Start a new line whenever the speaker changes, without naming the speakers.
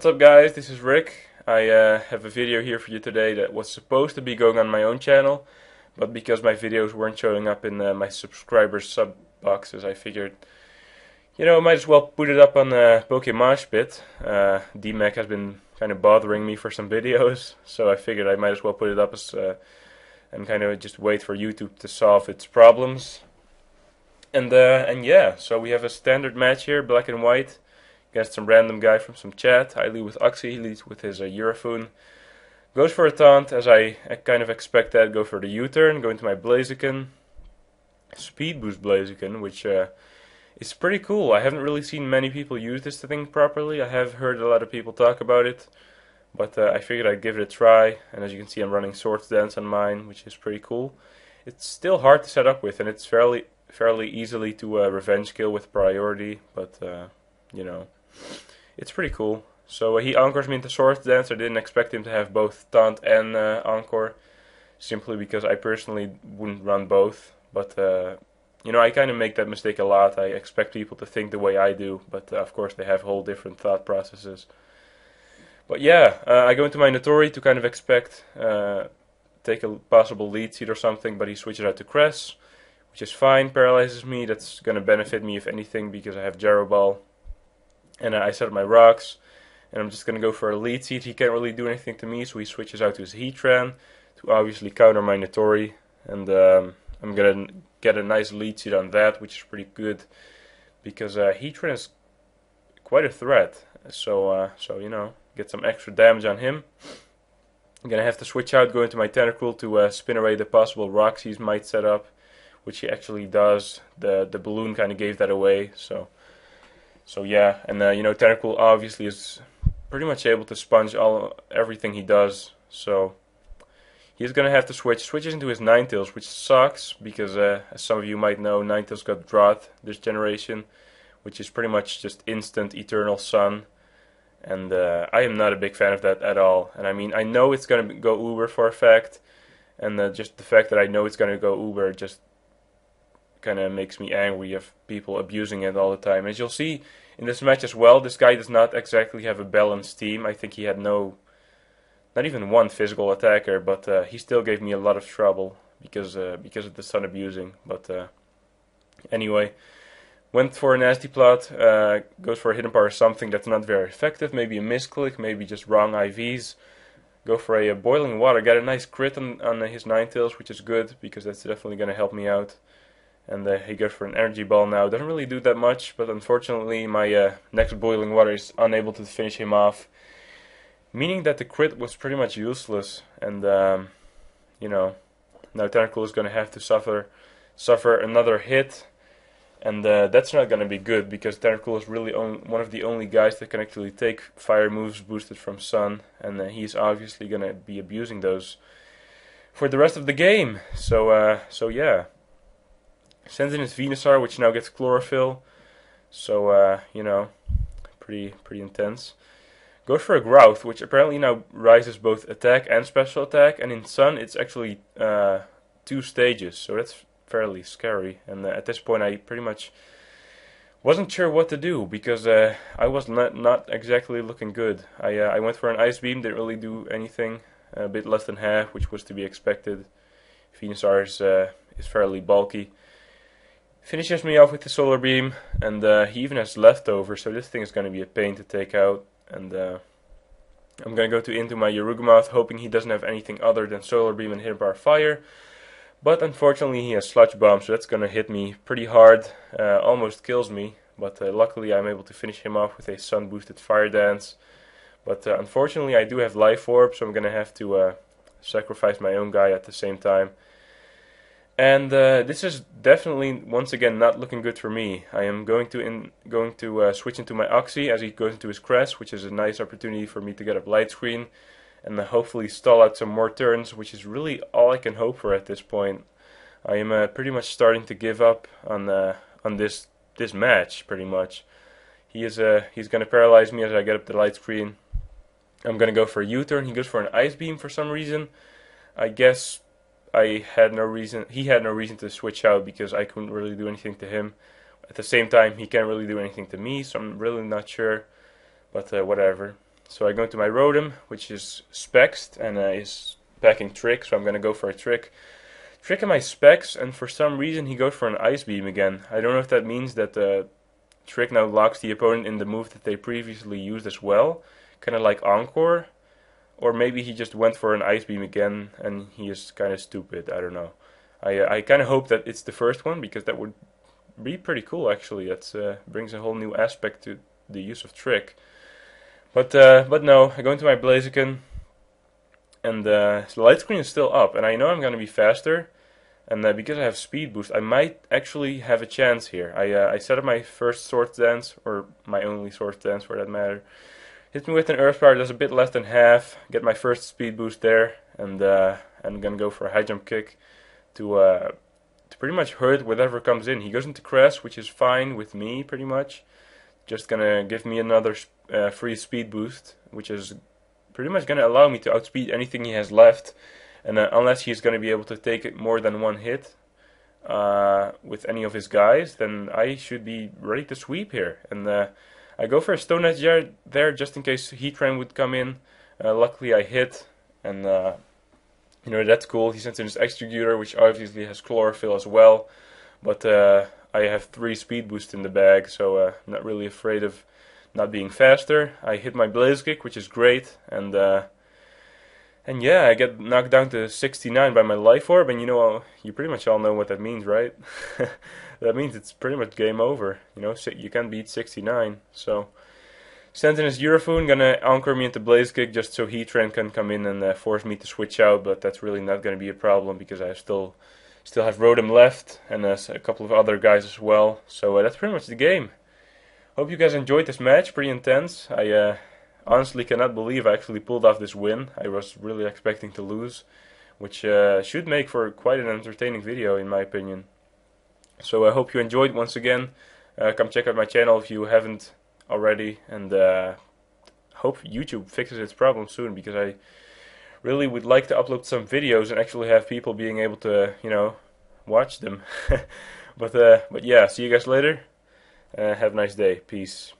What's up guys, this is Rick. I have a video here for you today that was supposed to be going on my own channel, but because my videos weren't showing up in my subscribers sub boxes, I figured, I might as well put it up on PokeMoshPit. DMAC has been kind of bothering me for some videos, so I figured I might as well put it up as, and kind of just wait for YouTube to solve its problems. And yeah, so we have a standard match here, black and white, against some random guy from some chat. I lead with Oxy, he leads with his Eurofune. Goes for a taunt, as I kind of expect that. Go for the U-turn, go into my Blaziken. Speed boost Blaziken, which is pretty cool. I haven't really seen many people use this thing properly. I have heard a lot of people talk about it, but I figured I'd give it a try. And as you can see, I'm running Swords Dance on mine, which is pretty cool. It's still hard to set up with, and it's fairly easily to revenge kill with priority, but it's pretty cool. So he encores me into Swords Dance. I didn't expect him to have both taunt and encore, simply because I personally wouldn't run both. But I kind of make that mistake a lot. I expect people to think the way I do, but of course they have whole different thought processes. But yeah, I go into my Notori to kind of expect take a possible lead seat or something, but he switches out to Cress, which is fine. Paralyzes me. That's going to benefit me if anything, because I have Gyro Ball. And I set up my rocks, and I'm just going to go for a lead seat. He can't really do anything to me, so he switches out to his Heatran to obviously counter my Notori. And I'm going to get a nice lead seat on that, which is pretty good, because Heatran is quite a threat. So get some extra damage on him. I'm going to have to switch out, go into my Tentacruel to spin away the possible rocks he might set up, which he actually does. The balloon kind of gave that away, so yeah, and Tentacruel obviously is pretty much able to sponge everything he does, so he's gonna have to switches into his Ninetales, which sucks because as some of you might know, Ninetales got drought this generation, which is pretty much just instant eternal sun, and I am not a big fan of that at all. And I mean, I know it's gonna go Uber for a fact, and just the fact that I know it's gonna go Uber just kind of makes me angry of people abusing it all the time. As you'll see in this match as well, this guy does not exactly have a balanced team. I think he had not even one physical attacker, but he still gave me a lot of trouble because of the sun abusing. But anyway, went for a nasty plot, goes for a hidden power, something that's not very effective, maybe a misclick, maybe just wrong IVs. Go for a boiling water, got a nice crit on his Ninetales, which is good because that's definitely going to help me out. And he goes for an energy ball now. Doesn't really do that much, but unfortunately my next boiling water is unable to finish him off, meaning that the crit was pretty much useless. And now Tentacruel is going to have to suffer another hit, and that's not going to be good because Tentacruel is really one of the only guys that can actually take fire moves boosted from Sun, and he's obviously going to be abusing those for the rest of the game. So yeah. Sends in his Venusaur, which now gets Chlorophyll, so pretty intense. Goes for a Growth, which apparently now rises both attack and special attack, and in Sun it's actually 2 stages, so that's fairly scary. And at this point I pretty much wasn't sure what to do, because I was not exactly looking good. I went for an Ice Beam, didn't really do anything, a bit less than half, which was to be expected. Venusaur is fairly bulky. Finishes me off with the Solar Beam, and he even has leftover, so this thing is going to be a pain to take out. And I'm going to go into my Yorugamoth, hoping he doesn't have anything other than Solar Beam and Hidden Power Fire. But unfortunately he has Sludge Bomb, so that's going to hit me pretty hard, almost kills me. But luckily I'm able to finish him off with a Sun Boosted Fire Dance. But unfortunately I do have Life Orb, so I'm going to have to sacrifice my own guy at the same time. And this is definitely, once again, not looking good for me. I am going to switch into my Oxy as he goes into his Crest, which is a nice opportunity for me to get up Light Screen and hopefully stall out some more turns, which is really all I can hope for at this point. I am pretty much starting to give up on this match, pretty much. He's going to paralyze me as I get up the Light Screen. I'm going to go for a U-turn. He goes for an Ice Beam for some reason. I guess he had no reason to switch out because I couldn't really do anything to him. At the same time, he can't really do anything to me, so I'm really not sure. But whatever. So I go to my Rotom, which is Spexed and is packing Trick, so I'm gonna go for a Trick. Trick in my Specs, and for some reason he goes for an Ice Beam again. I don't know if that means that Trick now locks the opponent in the move that they previously used as well, kind of like Encore, or maybe he just went for an Ice Beam again and he is kind of stupid. I don't know. I kind of hope that it's the first one, because that would be pretty cool actually. That brings a whole new aspect to the use of Trick. But no, I go into my Blaziken, and the light screen is still up, and I know I'm going to be faster. And because I have Speed Boost, I might actually have a chance here. I set up my first Swords Dance, or my only Swords Dance for that matter. Hit me with an Earth Power, does a bit less than half. Get my first Speed Boost there, and I'm gonna go for a High Jump Kick to pretty much hurt whatever comes in. He goes into Crest, which is fine with me pretty much. Just gonna give me another free Speed Boost, which is pretty much gonna allow me to outspeed anything he has left. And unless he's going to be able to take it more than one hit with any of his guys, then I should be ready to sweep here. And I go for a Stone Edge there just in case Heatran would come in. Luckily I hit, and you know, that's cool. He sends in his Executor, which obviously has Chlorophyll as well. But I have 3 Speed Boosts in the bag, so not really afraid of not being faster. I hit my Blaze Kick, which is great, and yeah, I get knocked down to 69 by my Life Orb, and you know, you pretty much all know what that means, right? That means it's pretty much game over. You know, you can't beat 69. So, sends in his Eurofoon, gonna anchor me into Blaze Kick just so Heatran can come in and force me to switch out, but that's really not gonna be a problem because I still have Rotom left, and a couple of other guys as well. So that's pretty much the game. Hope you guys enjoyed this match, pretty intense. I honestly cannot believe I actually pulled off this win. I was really expecting to lose, which should make for quite an entertaining video in my opinion. So I hope you enjoyed once again. Come check out my channel if you haven't already, and hope YouTube fixes its problem soon, because I really would like to upload some videos and actually have people being able to, you know, watch them. But yeah, see you guys later. Have a nice day. Peace.